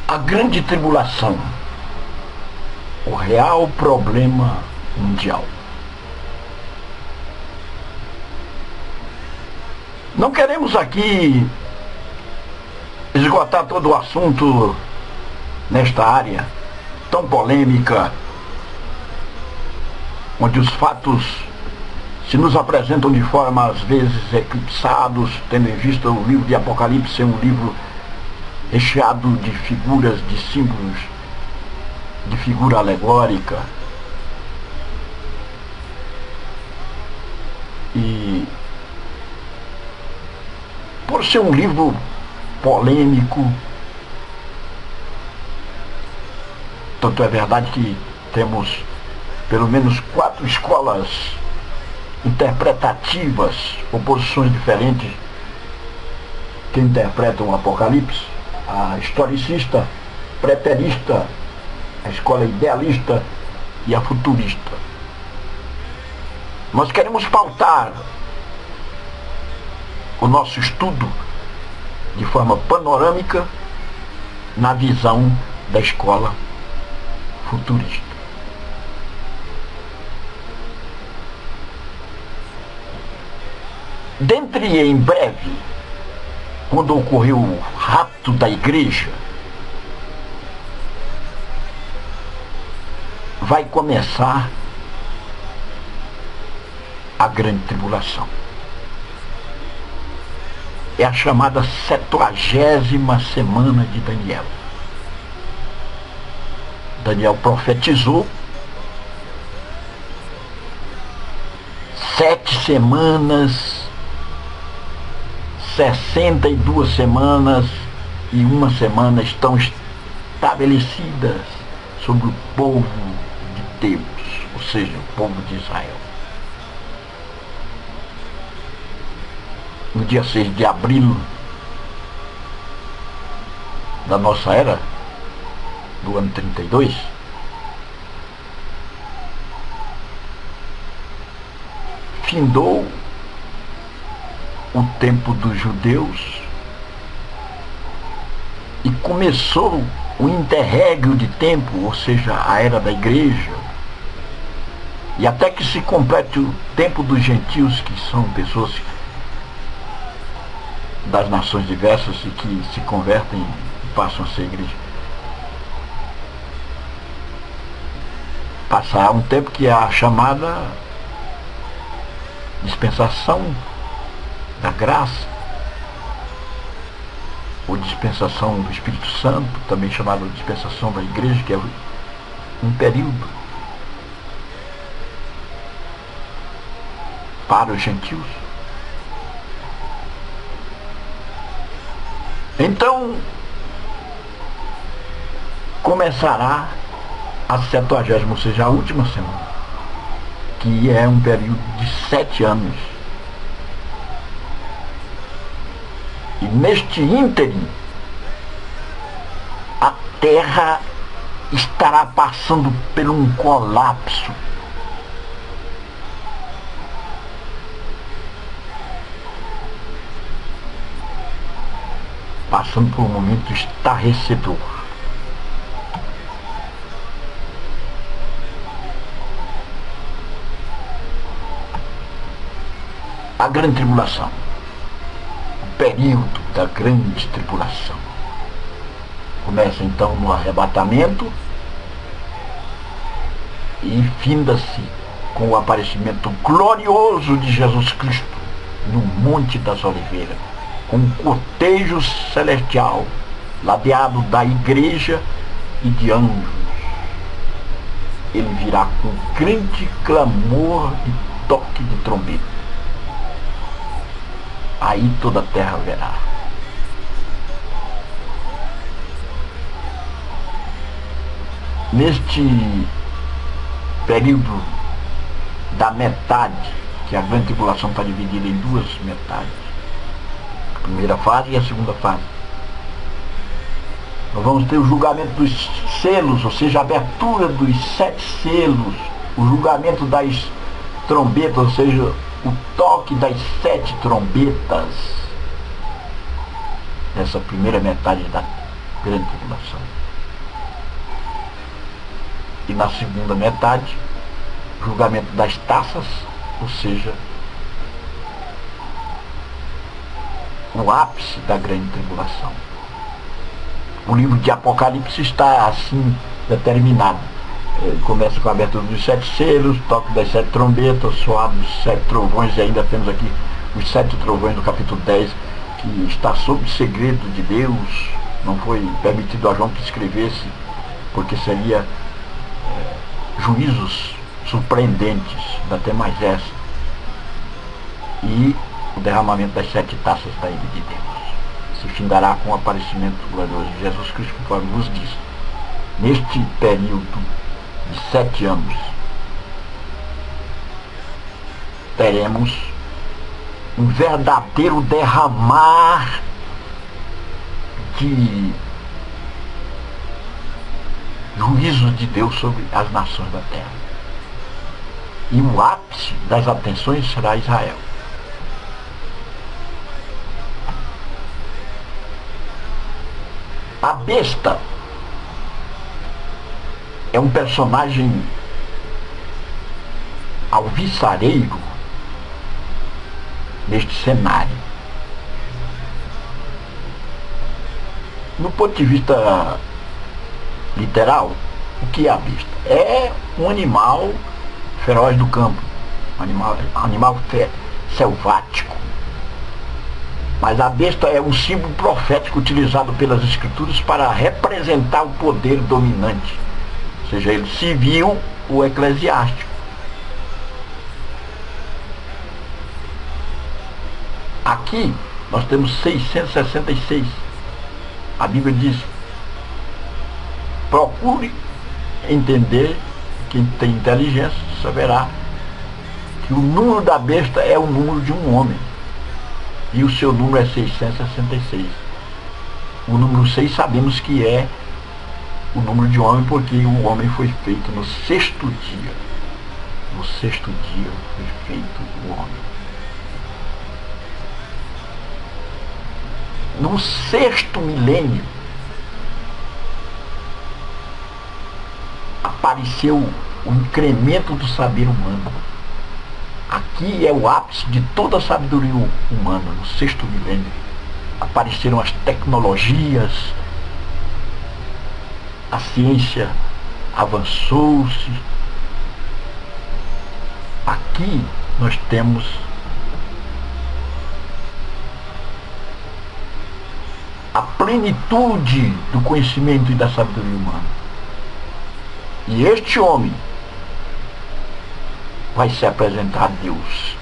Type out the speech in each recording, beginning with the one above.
A grande tribulação, o real problema mundial. Não queremos aqui esgotar todo o assunto nesta área tão polêmica, onde os fatos se nos apresentam de forma às vezes eclipsados, tendo em vista o livro de Apocalipse ser um livro recheado de figuras, de símbolos, de figura alegórica. E por ser um livro polêmico, tanto é verdade que temos pelo menos 4 escolas interpretativas, ou posições diferentes que interpretam o Apocalipse: a historicista, preterista, a escola idealista e a futurista. Nós queremos pautar o nosso estudo de forma panorâmica na visão da escola futurista. Dentre em breve, quando ocorreu o rapto da igreja, vai começar a grande tribulação. É a chamada 70ª semana de Daniel. Daniel profetizou 7 semanas, 62 semanas e 1 semana estão estabelecidas sobre o povo de Deus, ou seja, o povo de Israel. No dia 6 de abril da nossa era, do ano 32, findou o tempo dos judeus e começou o interregno de tempo, ou seja, a era da igreja, e até que se complete o tempo dos gentios, que são pessoas das nações diversas e que se convertem e passam a ser igreja. Passará um tempo que é a chamada dispensação da graça, ou dispensação do Espírito Santo, também chamada dispensação da igreja, que é um período para os gentios. Então começará a 70ª, ou seja, a última semana, que é um período de 7 anos. E neste ínterim, a Terra estará passando por um colapso. Passando por um momento estarrecedor. A grande tribulação, o período da grande tribulação, começa então no arrebatamento e finda-se com o aparecimento glorioso de Jesus Cristo no Monte das Oliveiras, com um cortejo celestial ladeado da igreja e de anjos. Ele virá com grande clamor e toque de trombeta. Aí toda a terra verá. Neste período da metade, que a grande tribulação está dividida em 2 metades, a primeira fase e a segunda fase, nós vamos ter o julgamento dos selos, ou seja, a abertura dos 7 selos, o julgamento das trombetas, ou seja, o toque das 7 trombetas nessa primeira metade da grande tribulação. E na segunda metade, julgamento das taças, ou seja, o ápice da grande tribulação. O livro de Apocalipse está assim determinado. Ele começa com a abertura dos 7 selos, toque das 7 trombetas, soar dos 7 trovões, e ainda temos aqui os 7 trovões do capítulo 10, que está sob segredo de Deus. Não foi permitido a João que escrevesse, porque seria juízos surpreendentes, ainda tem mais essa. E o derramamento das 7 taças da ira de Deus se findará com o aparecimento glorioso de Jesus Cristo, conforme nos diz. Neste período de 7 anos, teremos um verdadeiro derramar de juízo de Deus sobre as nações da terra. E o ápice das atenções será Israel. A besta é um personagem alvissareiro neste cenário. No ponto de vista literal, o que é a besta? É um animal feroz do campo, animal selvático. Mas a besta é um símbolo profético utilizado pelas escrituras para representar o poder dominante, seja ele civil ou eclesiástico. Aqui nós temos 666. A Bíblia diz: procure entender, quem tem inteligência saberá que o número da besta é o número de um homem, e o seu número é 666. O número 6 sabemos que é o número de homem, porque o homem foi feito no 6º dia. No 6º dia foi feito o homem. No 6º milênio apareceu o incremento do saber humano. Aqui é o ápice de toda a sabedoria humana. No 6º milênio apareceram as tecnologias, a ciência avançou-se. Aqui nós temos a plenitude do conhecimento e da sabedoria humana. E este homem vai se apresentar a Deus,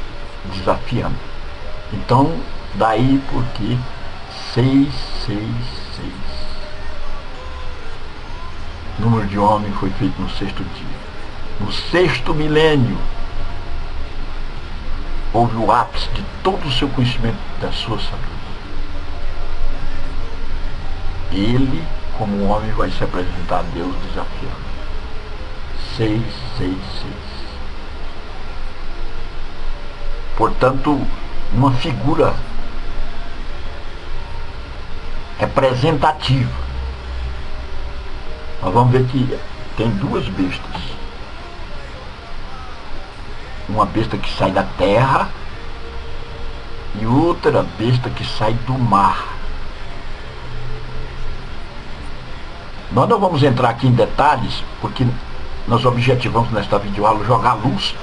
desafiando. Então, daí porque 666. O número de homem foi feito no 6º dia. No 6º milênio, houve o ápice de todo o seu conhecimento, da sua sabedoria. Ele, como homem, vai se apresentar a Deus desafiando. 666. Portanto, uma figura representativa. Nós vamos ver que tem 2 bestas. Uma besta que sai da terra e outra besta que sai do mar. Nós não vamos entrar aqui em detalhes, porque nós objetivamos nesta videoaula jogar luz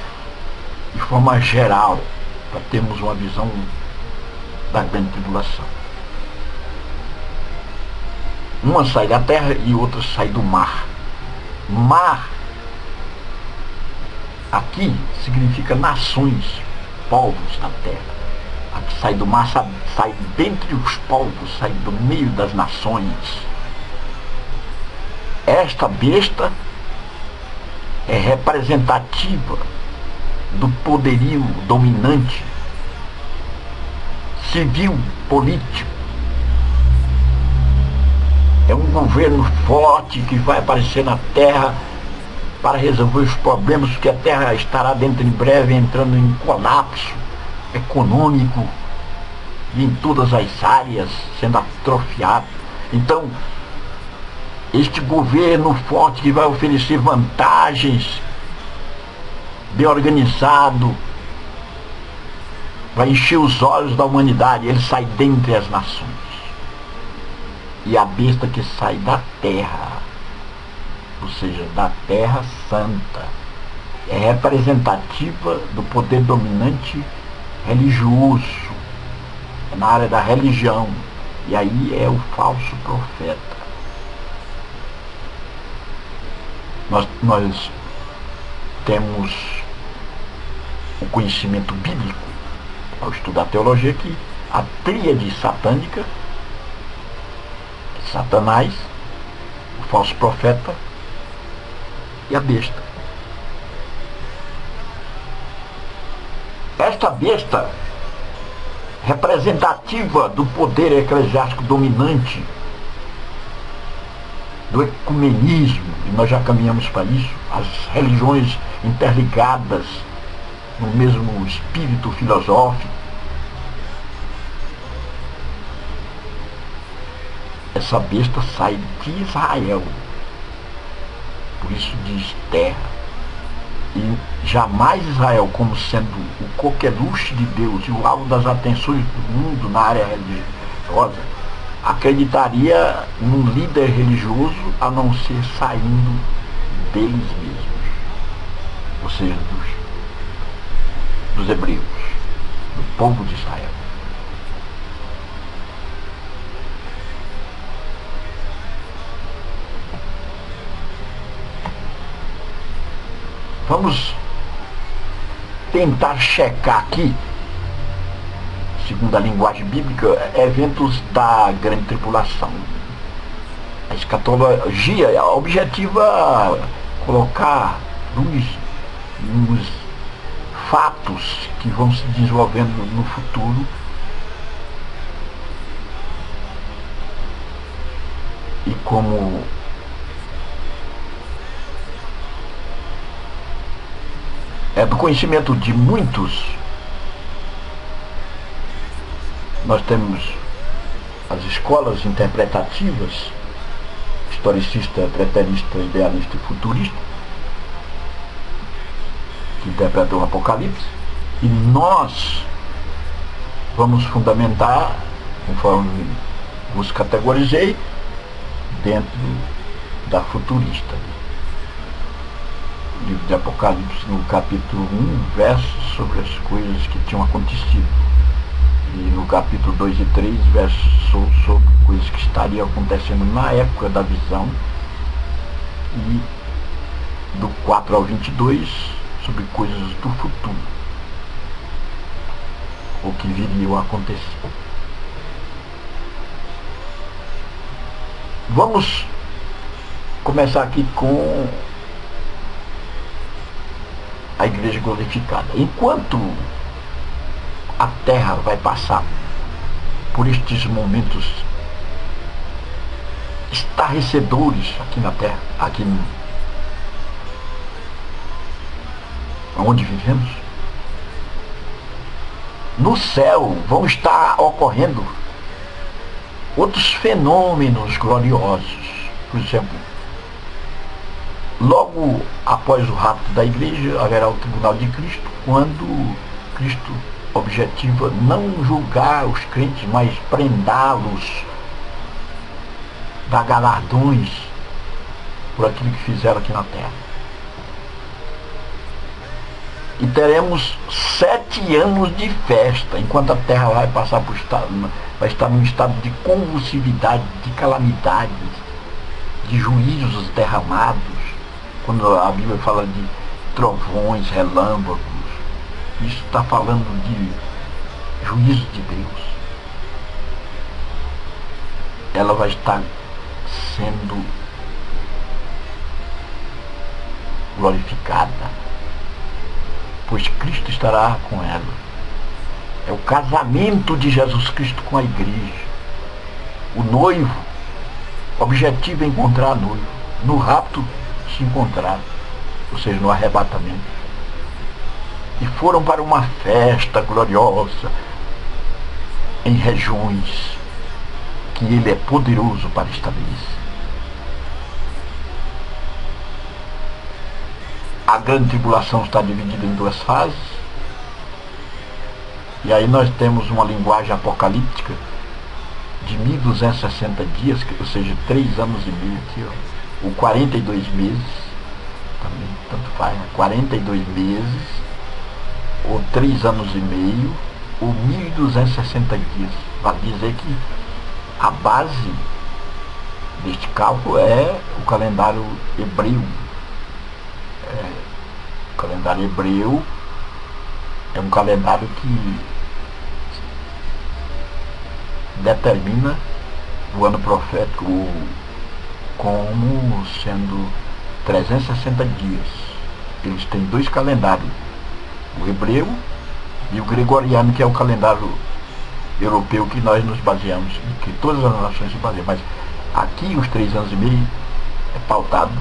de forma geral, para termos uma visão da grande tribulação. Uma sai da terra e outra sai do mar. Mar aqui significa nações, povos da terra. A que sai do mar sai dentre os povos, sai do meio das nações. Esta besta é representativa do poderio dominante, civil, político. É um governo forte que vai aparecer na terra para resolver os problemas, porque a terra estará dentro em breve entrando em colapso econômico e em todas as áreas sendo atrofiada. Então, Este governo forte que vai oferecer vantagens, bem organizado, vai encher os olhos da humanidade. Ele sai dentre as nações. E a besta que sai da terra, ou seja, da terra santa, é representativa do poder dominante religioso, na área da religião. E aí é o falso profeta. Nós temos o conhecimento bíblico, ao estudar teologia, que a tríade satânica, Satanás, o falso profeta e a besta. Esta besta, representativa do poder eclesiástico dominante, do ecumenismo, e nós já caminhamos para isso, as religiões interligadas no mesmo espírito filosófico. Essa besta sai de Israel, por isso diz terra. E jamais Israel, como sendo o coqueluche de Deus e o alvo das atenções do mundo na área religiosa, acreditaria num líder religioso a não ser saindo deles mesmos, ou seja, dos hebreus, do povo de Israel. Vamos tentar checar aqui, segundo a linguagem bíblica, eventos da grande tribulação. A escatologia objetiva colocar luz nos fatos que vão se desenvolvendo no futuro e como é do conhecimento de muitos, nós temos as escolas interpretativas, historicista, preterista, idealista e futurista, que interpretam o Apocalipse, e nós vamos fundamentar, conforme os categorizei, dentro da futurista. O livro de Apocalipse, no capítulo 1, versos sobre as coisas que tinham acontecido. E no capítulo 2 e 3, versos sobre coisas que estariam acontecendo na época da visão. E do 4 ao 22, sobre coisas do futuro, o que viriam a acontecer. Vamos começar aqui com a igreja glorificada. Enquanto a terra vai passar por estes momentos estarrecedores aqui na terra, aqui onde vivemos, no céu vão estar ocorrendo outros fenômenos gloriosos. Por exemplo, logo após o rapto da igreja haverá o tribunal de Cristo, quando Cristo objetiva não julgar os crentes, mas prendá-los, dar galardões por aquilo que fizeram aqui na terra. E teremos 7 anos de festa, enquanto a terra vai passar por vai estar num estado de convulsividade, de calamidade, de juízos derramados. Quando a Bíblia fala de trovões, relâmpagos, isso está falando de juízo de Deus. Ela vai estar sendo glorificada, pois Cristo estará com ela. É o casamento de Jesus Cristo com a igreja. O noivo, o objetivo é encontrar a noiva. No rapto se encontrar, ou seja, no arrebatamento. E foram para uma festa gloriosa em regiões que Ele é poderoso para estabelecer. a grande tribulação está dividida em duas fases. E aí nós temos uma linguagem apocalíptica de 1260 dias, ou seja, 3 anos e meio aqui, ó, ou 42 meses, também tanto faz, né? 42 meses, ou 3 anos e meio, ou 1260 dias. Para dizer que a base deste cálculo é o calendário hebreu. O calendário hebreu é um calendário que determina o ano profético como sendo 360 dias. Eles têm 2 calendários, o hebreu e o gregoriano, que é o calendário europeu que nós nos baseamos, que todas as nações se baseiam. Mas aqui os 3 anos e meio é pautado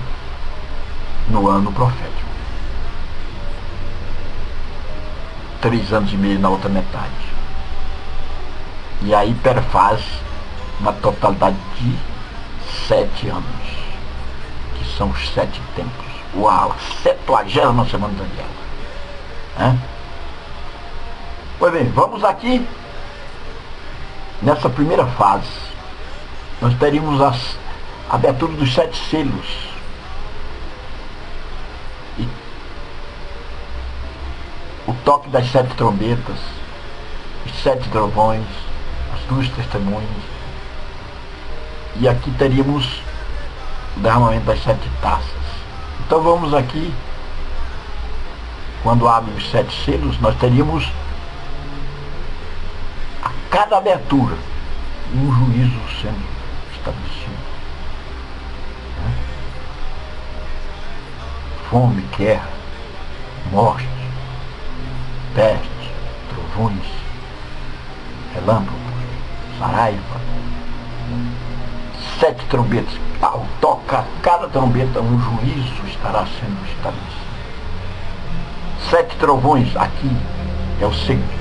no ano profético. 3 anos e meio na outra metade. E aí perfaz uma totalidade de 7 anos, que são os 7 tempos. Uau, 70ª semana de Daniel. Pois bem, vamos aqui. Nessa primeira fase, nós teríamos a abertura dos 7 selos. E o toque das 7 trombetas, os 7 trovões, as 2 testemunhas. E aqui teríamos o derramamento das 7 taças. Então vamos aqui, quando abre os 7 selos, nós teríamos a cada abertura um juízo sendo estabelecido. Fome, guerra, morte, peste, trovões, relâmpagos, saraiva, 7 trombetas. Ao tocar cada trombeta, um juízo estará sendo estabelecido. 7 trovões, aqui é o segredo.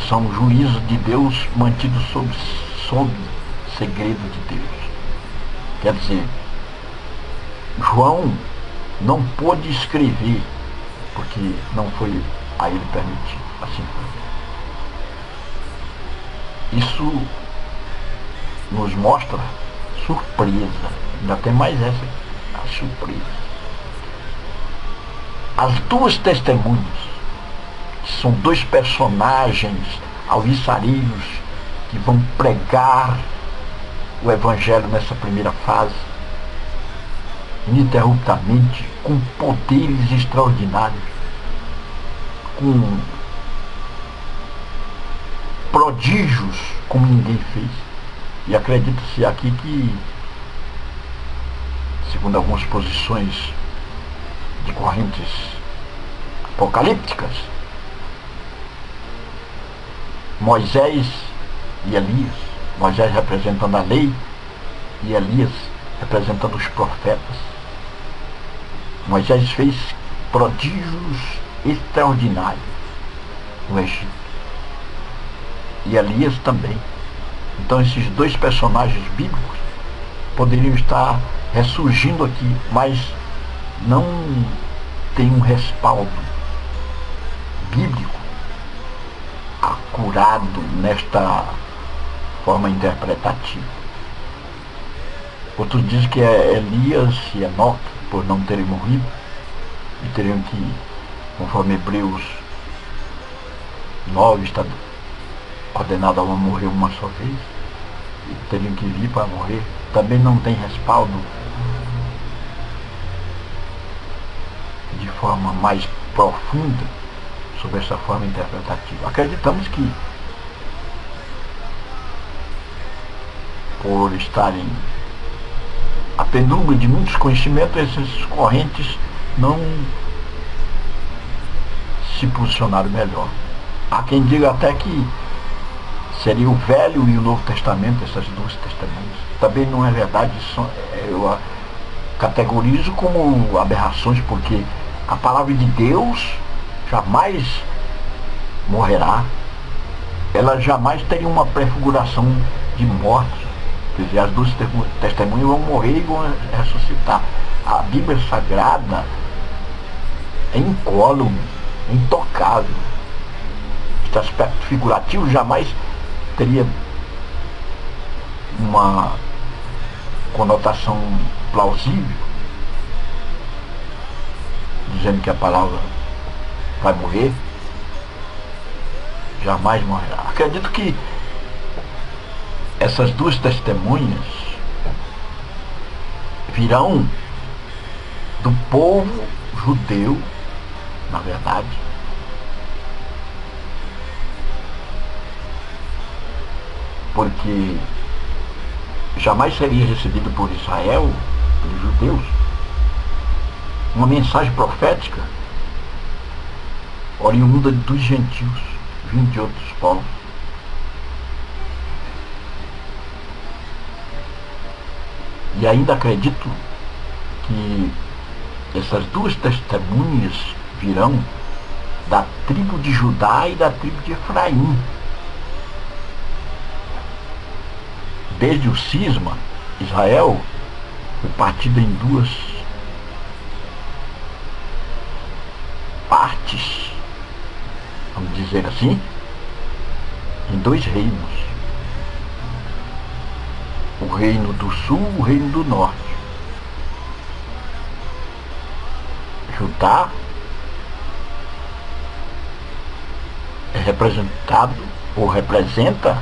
São juízos de Deus mantidos sob segredo de Deus. Quer dizer, João não pôde escrever, porque não foi a ele permitido. Assim foi. Isso nos mostra surpresa. Ainda tem mais essa, a surpresa. As 2 testemunhas, que são 2 personagens alviçareiros que vão pregar o evangelho nessa primeira fase, ininterruptamente, com poderes extraordinários, com prodígios como ninguém fez. E acredita-se aqui que, segundo algumas posições de correntes apocalípticas, Moisés e Elias, Moisés representando a lei e Elias representando os profetas, Moisés fez prodígios extraordinários no Egito, e Elias também. Então esses 2 personagens bíblicos poderiam estar ressurgindo aqui, mas não tem um respaldo bíblico acurado nesta forma interpretativa. Outros dizem que é Elias e Enoque, por não terem morrido, e teriam que, conforme Hebreus 9 está ordenado a morrer uma só vez, e teriam que vir para morrer. Também não tem respaldo de forma mais profunda sobre essa forma interpretativa. Acreditamos que, por estarem a penumbra de muitos conhecimentos, essas correntes não se posicionaram melhor. Há quem diga até que seria o Velho e o Novo Testamento, essas 2 testemunhas. Também não é verdade, eu a categorizo como aberrações, porque a palavra de Deus jamais morrerá, ela jamais teria uma prefiguração de morte. Quer dizer, as 2 testemunhas vão morrer e vão ressuscitar. A Bíblia Sagrada é incólume, é intocável. Este aspecto figurativo jamais teria uma conotação plausível, dizendo que a palavra vai morrer, jamais morrerá. Acredito que essas duas testemunhas virão do povo judeu, na verdade, porque jamais seria recebido por Israel, pelos judeus, uma mensagem profética oriunda dos gentios, vindo de outros povos. E ainda acredito que essas duas testemunhas virão da tribo de Judá e da tribo de Efraim. Desde o cisma, Israel foi partido em duas partes, vamos dizer assim, em dois reinos. O reino do sul e o reino do norte. Judá é representado ou representa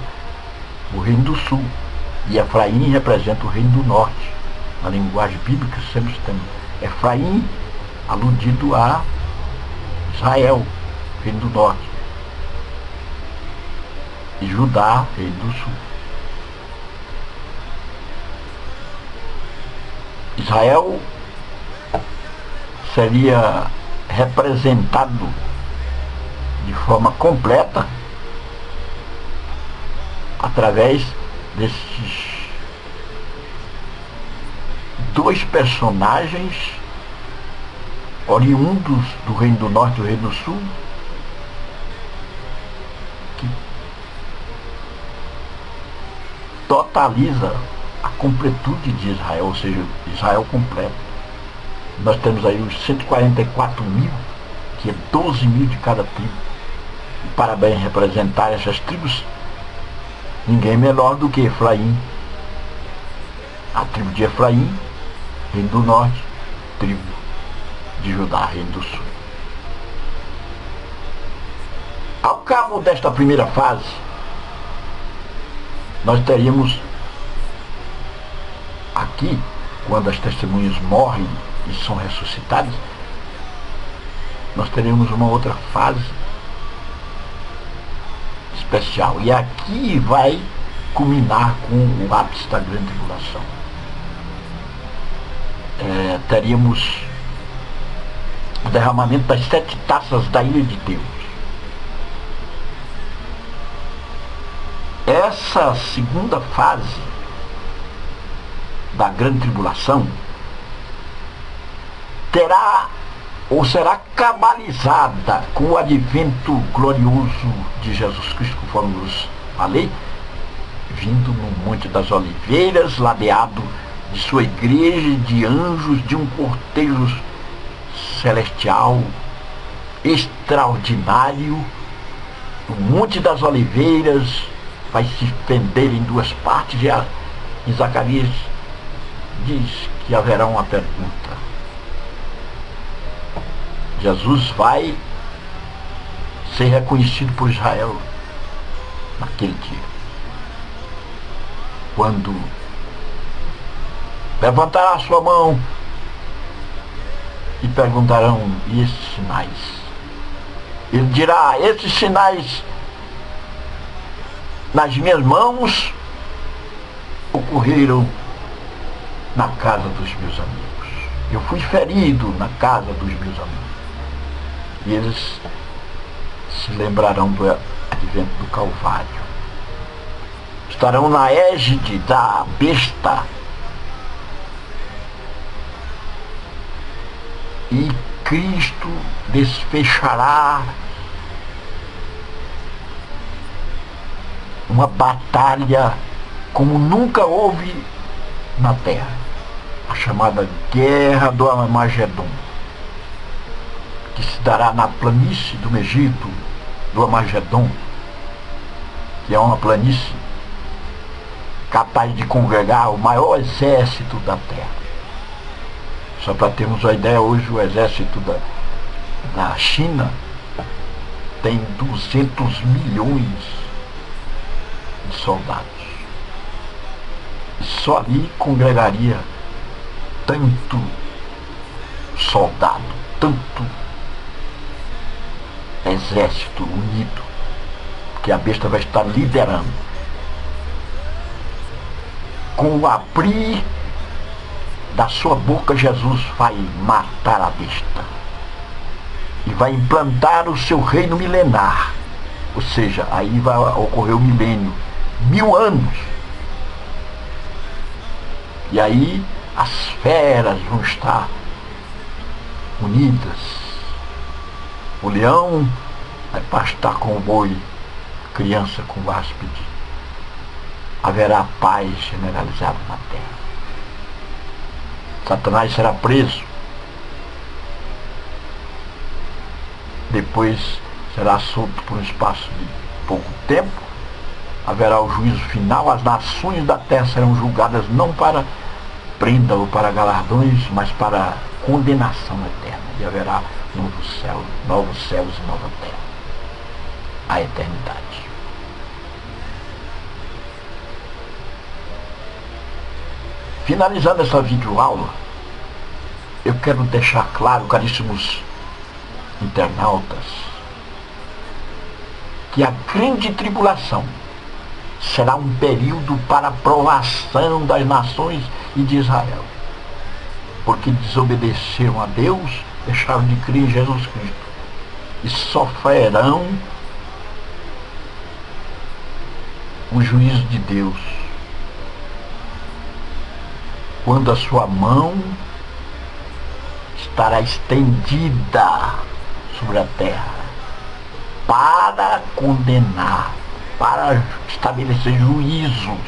o reino do sul, e Efraim representa o reino do norte. Na linguagem bíblica sempre temos Efraim aludido a Israel, reino do norte, e Judá, reino do sul. Israel seria representado de forma completa através desses dois personagens oriundos do reino do norte e do reino do sul, que totaliza a completude de Israel, ou seja, Israel completo. Nós temos aí os 144 mil, que é 12 mil de cada tribo. E para bem representar essas tribos, ninguém melhor do que Efraim. A tribo de Efraim, reino do norte, tribo de Judá, reino do sul. Ao cabo desta primeira fase, nós teríamos aqui, quando as testemunhas morrem e são ressuscitadas, nós teremos uma outra fase especial. E aqui vai culminar com o ápice da grande tribulação. Teríamos o derramamento das 7 taças da ira de Deus. Essa segunda fase da grande tribulação terá ou será cabalizada com o advento glorioso de Jesus Cristo, conforme vos falei, vindo no Monte das Oliveiras, ladeado de sua igreja, de anjos, de um cortejo celestial extraordinário. O Monte das Oliveiras vai se fender em duas partes, e em Zacarias diz que haverá uma pergunta. Jesus vai ser reconhecido por Israel naquele dia, quando levantará a sua mão e perguntarão: e esses sinais? Ele dirá: esses sinais nas minhas mãos ocorreram na casa dos meus amigos. Eu fui ferido na casa dos meus amigos. E eles se lembrarão do advento do Calvário. Estarão na égide da besta. E Cristo desfechará uma batalha como nunca houve na terra, a chamada Guerra do Armagedon, que dará na planície do Egito, do Armagedon, que é uma planície capaz de congregar o maior exército da terra. Só para termos uma ideia, hoje o exército da China tem 200 milhões de soldados. E só ali congregaria tanto soldado, tanto exército unido, que a besta vai estar liderando. Com o abrir da sua boca, Jesus vai matar a besta e vai implantar o seu reino milenar. Ou seja, aí vai ocorrer o milênio, 1000 anos. E aí as feras vão estar unidas. O leão vai pastar com o boi, criança com o áspide. Haverá paz generalizada na terra. Satanás será preso. Depois será solto por um espaço de pouco tempo. Haverá o juízo final. As nações da terra serão julgadas não para prenda ou para galardões, mas para condenação eterna. E haverá novos céus e nova terra. A eternidade. Finalizando essa videoaula, eu quero deixar claro, caríssimos internautas, que a grande tribulação será um período para a provação das nações e de Israel, porque desobedeceram a Deus, deixaram de crer em Jesus Cristo e sofrerão o juízo de Deus quando a sua mão estará estendida sobre a terra para condenar, para estabelecer juízos,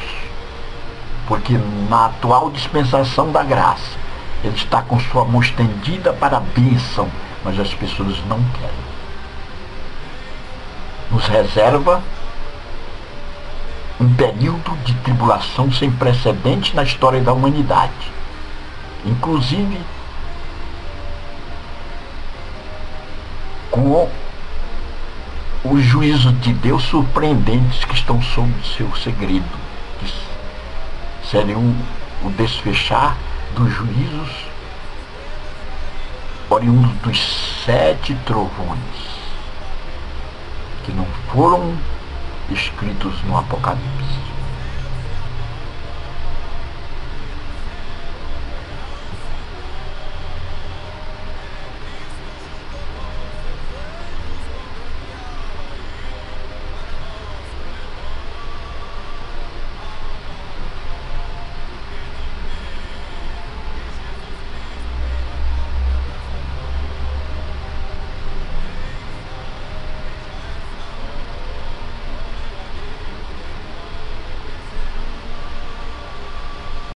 porque na atual dispensação da graça ele está com sua mão estendida para a bênção, mas as pessoas não querem. Nos reserva um período de tribulação sem precedente na história da humanidade, inclusive com os juízos de Deus surpreendentes que estão sob seu segredo, que seriam o desfechar dos juízos oriundos dos 7 trovões que não foram escritos no Apocalipse.